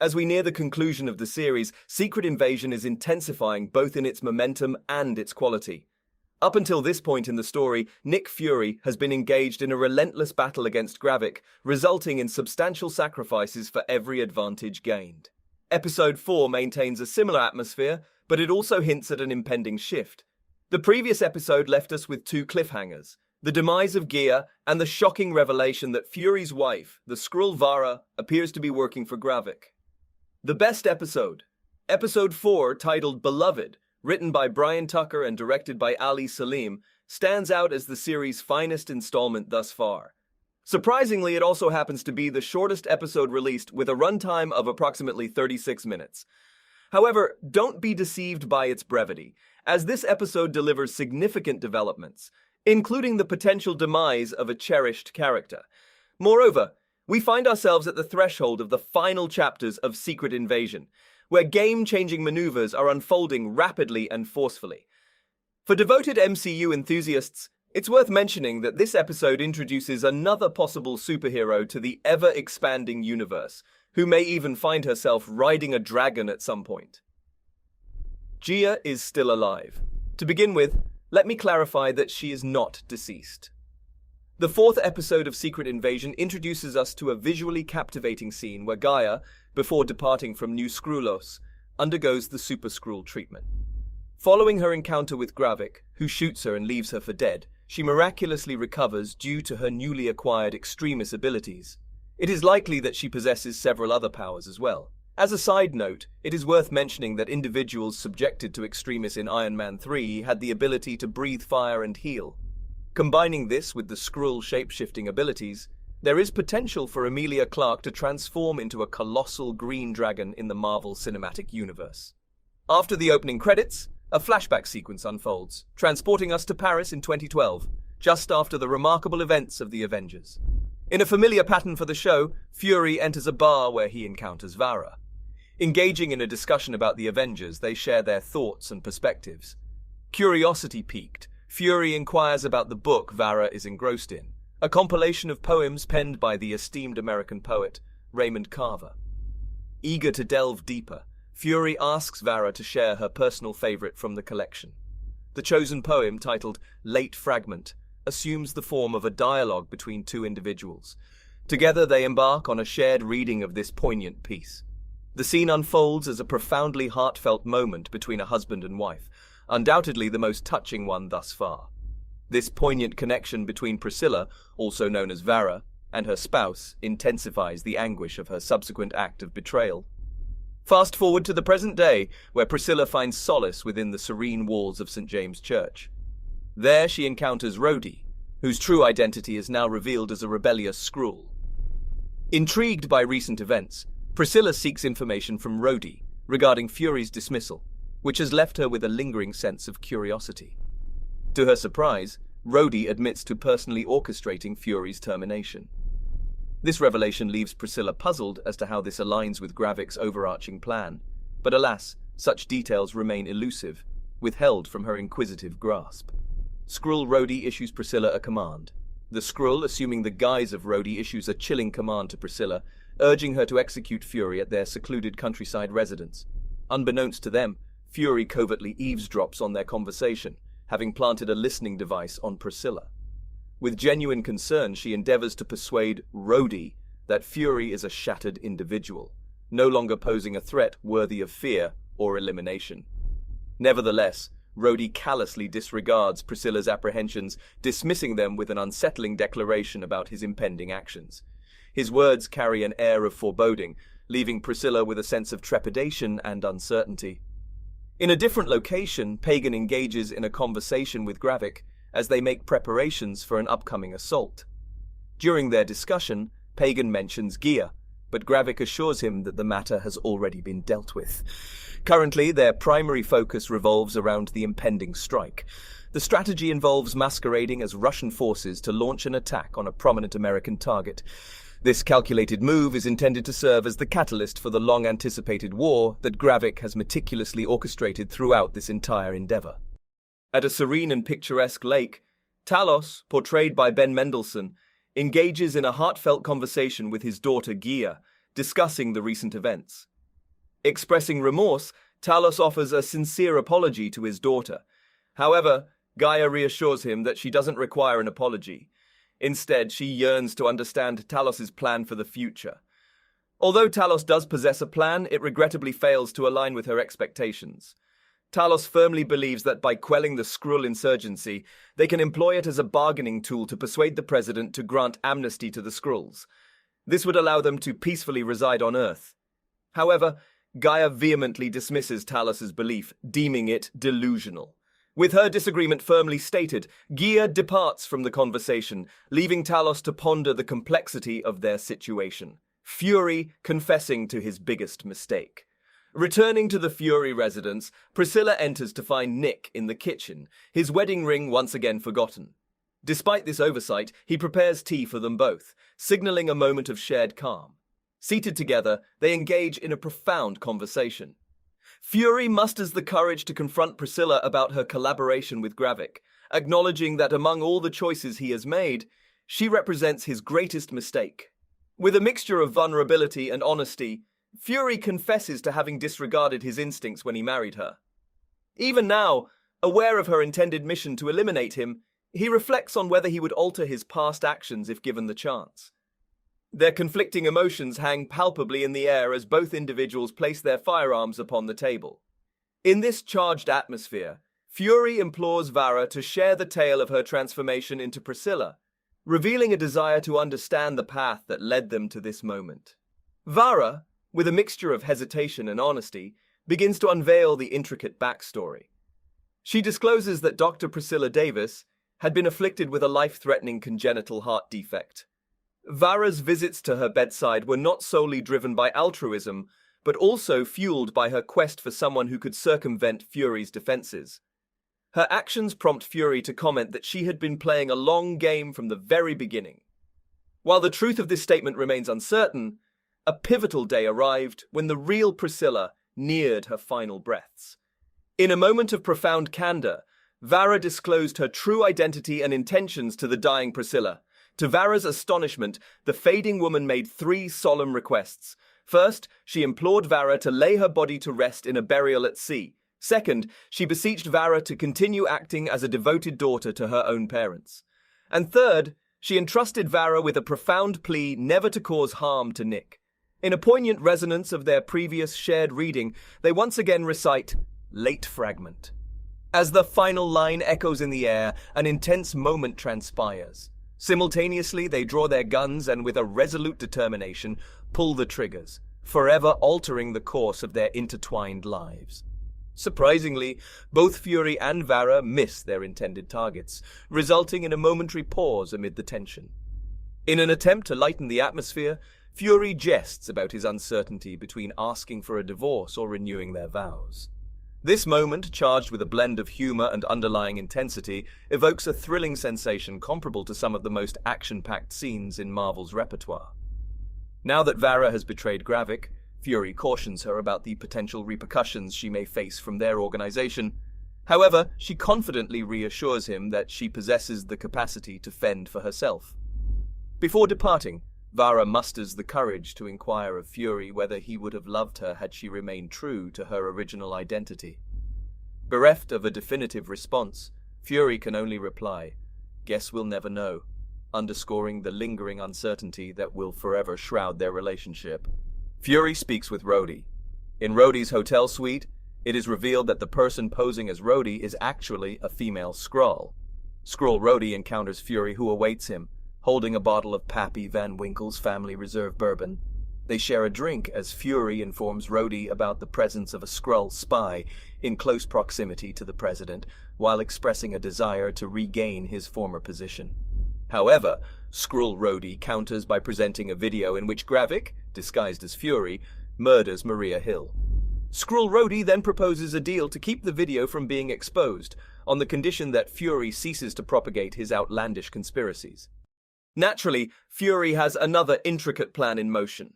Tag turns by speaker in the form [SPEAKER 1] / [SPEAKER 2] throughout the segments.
[SPEAKER 1] As we near the conclusion of the series, Secret Invasion is intensifying both in its momentum and its quality. Up until this point in the story, Nick Fury has been engaged in a relentless battle against Gravik, resulting in substantial sacrifices for every advantage gained. Episode 4 maintains a similar atmosphere, but it also hints at an impending shift. The previous episode left us with two cliffhangers: the demise of Gia and the shocking revelation that Fury's wife, the SKRULL Vara, appears to be working for Gravik. The best episode. Episode 4, titled Beloved, written by Brian Tucker and directed by Ali Salim, stands out as the series' finest installment thus far. Surprisingly, it also happens to be the shortest episode released, with a runtime of approximately 36 minutes. However, don't be deceived by its brevity, as this episode delivers significant developments, including the potential demise of a cherished character. Moreover, we find ourselves at the threshold of the final chapters of Secret Invasion, where game-changing maneuvers are unfolding rapidly and forcefully. For devoted MCU enthusiasts, it's worth mentioning that this episode introduces another possible superhero to the ever-expanding universe, who may even find herself riding a dragon at some point. Gia is still alive. To begin with, let me clarify that she is not deceased. The fourth episode of Secret Invasion introduces us to a visually captivating scene where Gaia, before departing from New Skrullos, undergoes the Super Skrull treatment. Following her encounter with Gravik, who shoots her and leaves her for dead, she miraculously recovers due to her newly acquired Extremis abilities. It is likely that she possesses several other powers as well. As a side note, it is worth mentioning that individuals subjected to Extremis in Iron Man 3 had the ability to breathe fire and heal. Combining this with the Skrull shape-shifting abilities, there is potential for Emilia Clarke to transform into a colossal green dragon in the Marvel Cinematic Universe. After the opening credits, a flashback sequence unfolds, transporting us to Paris in 2012, just after the remarkable events of the Avengers. In a familiar pattern for the show, Fury enters a bar where he encounters Vara. Engaging in a discussion about the Avengers, they share their thoughts and perspectives. Curiosity piqued, Fury inquires about the book Vara is engrossed in, a compilation of poems penned by the esteemed American poet Raymond Carver. Eager to delve deeper, Fury asks Vara to share her personal favorite from the collection. The chosen poem, titled Late Fragment, assumes the form of a dialogue between two individuals. Together they embark on a shared reading of this poignant piece. The scene unfolds as a profoundly heartfelt moment between a husband and wife, undoubtedly the most touching one thus far. This poignant connection between Priscilla, also known as Vara, and her spouse intensifies the anguish of her subsequent act of betrayal. Fast forward to the present day, where Priscilla finds solace within the serene walls of St. James Church. There she encounters RHODEY, whose true identity is now revealed as a rebellious SKRULL. Intrigued by recent events, Priscilla seeks information from RHODEY regarding Fury's dismissal, which has left her with a lingering sense of curiosity. To her surprise, RHODEY admits to personally orchestrating Fury's termination. This revelation leaves Priscilla puzzled as to how this aligns with Gravik's overarching plan, but alas, such details remain elusive, withheld from her inquisitive grasp. SKRULL RHODEY issues Priscilla a command. The SKRULL, assuming the guise of RHODEY, issues a chilling command to Priscilla, urging her to execute Fury at their secluded countryside residence. Unbeknownst to them, Fury covertly eavesdrops on their conversation, having planted a listening device on Priscilla. With genuine concern, she endeavors to persuade RHODEY that Fury is a shattered individual, no longer posing a threat worthy of fear or elimination. Nevertheless, RHODEY callously disregards Priscilla's apprehensions, dismissing them with an unsettling declaration about his impending actions. His words carry an air of foreboding, leaving Priscilla with a sense of trepidation and uncertainty. In a different location, Pagan engages in a conversation with Gravik as they make preparations for an upcoming assault. During their discussion, Pagan mentions Gia, but Gravik assures him that the matter has already been dealt with. Currently, their primary focus revolves around the impending strike. The strategy involves masquerading as Russian forces to launch an attack on a prominent American target. This calculated move is intended to serve as the catalyst for the long-anticipated war that Gravik has meticulously orchestrated throughout this entire endeavor. At a serene and picturesque lake, Talos, portrayed by Ben Mendelsohn, engages in a heartfelt conversation with his daughter Gia, discussing the recent events. Expressing remorse, Talos offers a sincere apology to his daughter. However, Gaia reassures him that she doesn't require an apology. Instead, she yearns to understand Talos's plan for the future. Although Talos does possess a plan, it regrettably fails to align with her expectations. Talos firmly believes that by quelling the SKRULL insurgency, they can employ it as a bargaining tool to persuade the president to grant amnesty to the SKRULLs. This would allow them to peacefully reside on Earth. However, Gaia vehemently dismisses Talos's belief, deeming it delusional. With her disagreement firmly stated, Gaia departs from the conversation, leaving Talos to ponder the complexity of their situation. Fury confessing to his biggest mistake. Returning to the Fury residence, Priscilla enters to find Nick in the kitchen, his wedding ring once again forgotten. Despite this oversight, he prepares tea for them both, signaling a moment of shared calm. Seated together, they engage in a profound conversation. Fury musters the courage to confront Priscilla about her collaboration with Gravik, acknowledging that among all the choices he has made, she represents his greatest mistake. With a mixture of vulnerability and honesty, Fury confesses to having disregarded his instincts when he married her. Even now, aware of her intended mission to eliminate him, he reflects on whether he would alter his past actions if given the chance. Their conflicting emotions hang palpably in the air as both individuals place their firearms upon the table. In this charged atmosphere, Fury implores Vara to share the tale of her transformation into Priscilla, revealing a desire to understand the path that led them to this moment. Vara, with a mixture of hesitation and honesty, begins to unveil the intricate backstory. She discloses that Dr. Priscilla Davis had been afflicted with a life-threatening congenital heart defect. Vara's visits to her bedside were not solely driven by altruism, but also fueled by her quest for someone who could circumvent Fury's defenses. Her actions prompt Fury to comment that she had been playing a long game from the very beginning. While the truth of this statement remains uncertain, a pivotal day arrived when the real Priscilla neared her final breaths. In a moment of profound candor, Vara disclosed her true identity and intentions to the dying Priscilla. To Vara's astonishment, the fading woman made 3 solemn requests. First, she implored Vara to lay her body to rest in a burial at sea. Second, she beseeched Vara to continue acting as a devoted daughter to her own parents. And third, she entrusted Vara with a profound plea never to cause harm to Nick. In a poignant resonance of their previous shared reading, they once again recite, "Late fragment." As the final line echoes in the air, an intense moment transpires. Simultaneously, they draw their guns and with a resolute determination, pull the triggers, forever altering the course of their intertwined lives. Surprisingly, both Fury and Vara miss their intended targets, resulting in a momentary pause amid the tension. In an attempt to lighten the atmosphere, Fury jests about his uncertainty between asking for a divorce or renewing their vows. This moment, charged with a blend of humor and underlying intensity, evokes a thrilling sensation comparable to some of the most action-packed scenes in Marvel's repertoire. Now that Vara has betrayed Gravik, Fury cautions her about the potential repercussions she may face from their organization. However, she confidently reassures him that she possesses the capacity to fend for herself. Before departing, Vara musters the courage to inquire of Fury whether he would have loved her had she remained true to her original identity. Bereft of a definitive response, Fury can only reply, "Guess we'll never know," underscoring the lingering uncertainty that will forever shroud their relationship. Fury speaks with RHODEY. In RHODEY's hotel suite, it is revealed that the person posing as RHODEY is actually a female SKRULL. SKRULL RHODEY encounters Fury, who awaits him, holding a bottle of Pappy Van Winkle's Family Reserve bourbon. They share a drink as Fury informs RHODEY about the presence of a SKRULL spy in close proximity to the president, while expressing a desire to regain his former position. However, SKRULL RHODEY counters by presenting a video in which Gravik, disguised as Fury, murders Maria Hill. SKRULL RHODEY then proposes a deal to keep the video from being exposed, on the condition that Fury ceases to propagate his outlandish conspiracies. Naturally, Fury has another intricate plan in motion.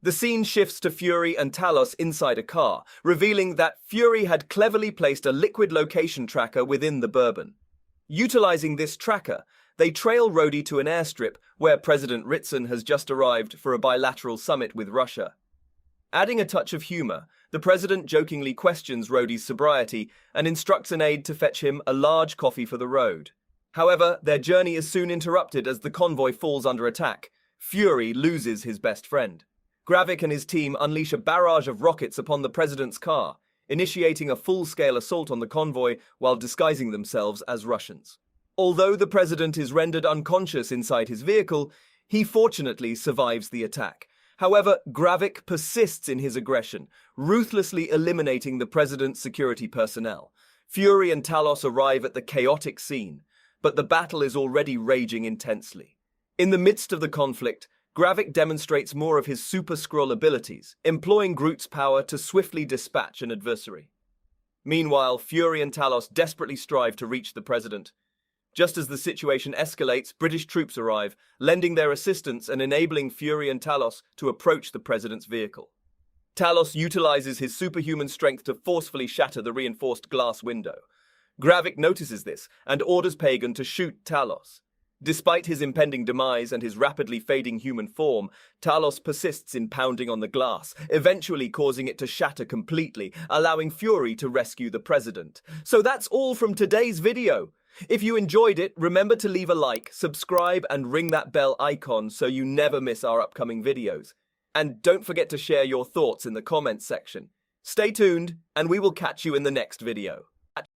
[SPEAKER 1] The scene shifts to Fury and Talos inside a car, revealing that Fury had cleverly placed a liquid location tracker within the bourbon. Utilizing this tracker, They trail RHODEY to an airstrip where President Ritson has just arrived for a bilateral summit with Russia. Adding a touch of humor, the president jokingly questions RHODEY's sobriety and instructs an aide to fetch him a large coffee for the road. However, their journey is soon interrupted as the convoy falls under attack. Fury loses his best friend. Gravik and his team unleash a barrage of rockets upon the president's car, initiating a full-scale assault on the convoy while disguising themselves as Russians. Although the president is rendered unconscious inside his vehicle, he fortunately survives the attack. However, Gravik persists in his aggression, ruthlessly eliminating the president's security personnel. Fury and Talos arrive at the chaotic scene, but the battle is already raging intensely. In the midst of the conflict, Gravik demonstrates more of his Super SKRULL abilities, employing Groot's power to swiftly dispatch an adversary. Meanwhile, Fury and Talos desperately strive to reach the president. Just as the situation escalates, British troops arrive, lending their assistance and enabling Fury and Talos to approach the president's vehicle. Talos utilizes his superhuman strength to forcefully shatter the reinforced glass window. Gravik notices this and orders Pagan to shoot Talos. Despite his impending demise and his rapidly fading human form, Talos persists in pounding on the glass, eventually causing it to shatter completely, allowing Fury to rescue the president. So that's all from today's video. If you enjoyed it, remember to leave a like, subscribe, and ring that bell icon so you never miss our upcoming videos. And don't forget to share your thoughts in the comments section. Stay tuned, and we will catch you in the next video.